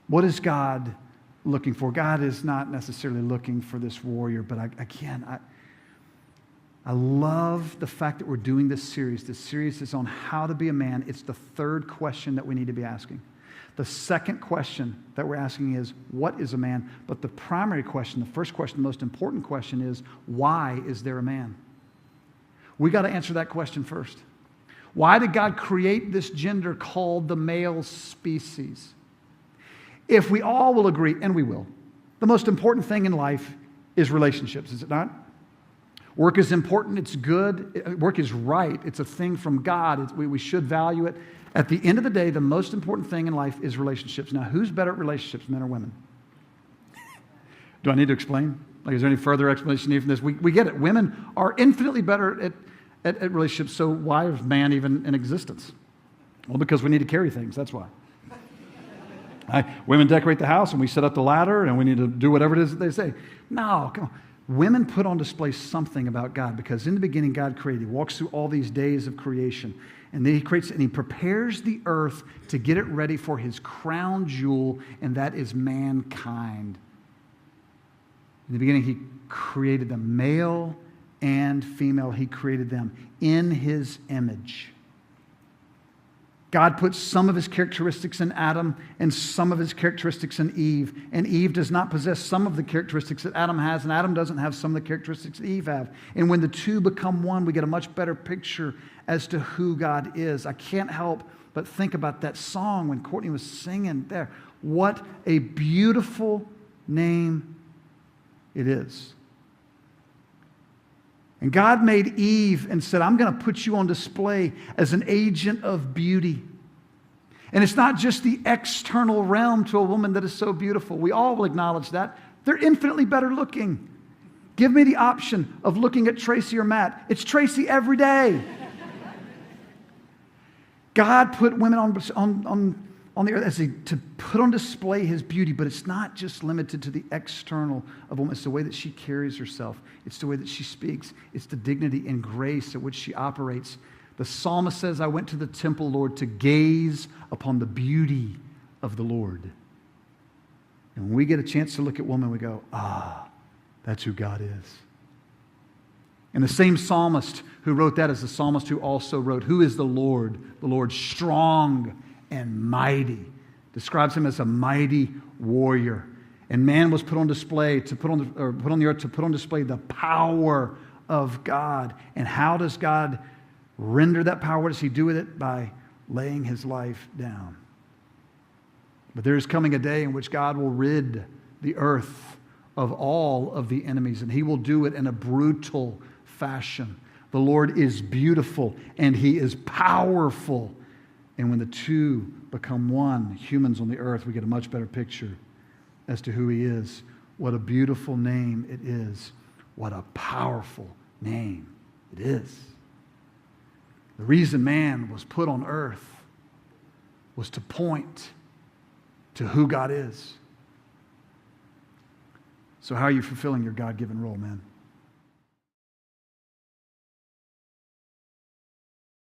What is God looking for? God is not necessarily looking for this warrior, but I love the fact that we're doing this series. This series is on how to be a man. It's the third question that we need to be asking. The second question that we're asking is, what is a man? But the primary question, the first question, the most important question is, why is there a man? We got to answer that question first. Why did God create this gender called the male species? If we all will agree, and we will, the most important thing in life is relationships, is it not? Work is important, it's good, work is right, it's a thing from God, we should value it. At the end of the day, the most important thing in life is relationships. Now, who's better at relationships, men or women? Do I need to explain? Like, is there any further explanation needed from this? We get it. Women are infinitely better at relationships, so why is man even in existence? Well, because we need to carry things, that's why. Women decorate the house, and we set up the ladder, and we need to do whatever it is that they say. No, come on. Women put on display something about God, because in the beginning God created. He walks through all these days of creation, and then he creates and he prepares the earth to get it ready for his crown jewel, and that is mankind. In the beginning he created them, male and female. He created them in his image. God put some of his characteristics in Adam and some of his characteristics in Eve. And Eve does not possess some of the characteristics that Adam has, and Adam doesn't have some of the characteristics that Eve have. And when the two become one, we get a much better picture as to who God is. I can't help but think about that song when Courtney was singing there. What a beautiful name it is. And God made Eve and said, I'm going to put you on display as an agent of beauty. And it's not just the external realm to a woman that is so beautiful. We all will acknowledge that. They're infinitely better looking. Give me the option of looking at Tracy or Matt. It's Tracy every day. God put women on the earth to put on display his beauty, but it's not just limited to the external of a woman. It's the way that she carries herself. It's the way that she speaks. It's the dignity and grace at which she operates. The psalmist says, I went to the temple, Lord, to gaze upon the beauty of the Lord. And when we get a chance to look at women, we go, that's who God is. And the same psalmist who wrote that is the psalmist who also wrote, who is the Lord? The Lord strong and mighty. Describes him as a mighty warrior. And man was put on display put on the earth to put on display the power of God. And how does God render that power? What does he do with it? By laying his life down. But there is coming a day in which God will rid the earth of all of the enemies, and he will do it in a brutal fashion. The Lord is beautiful and he is powerful. And when the two become one, humans on the earth, we get a much better picture as to who he is. What a beautiful name it is. What a powerful name it is. The reason man was put on earth was to point to who God is. So how are you fulfilling your God-given role, man?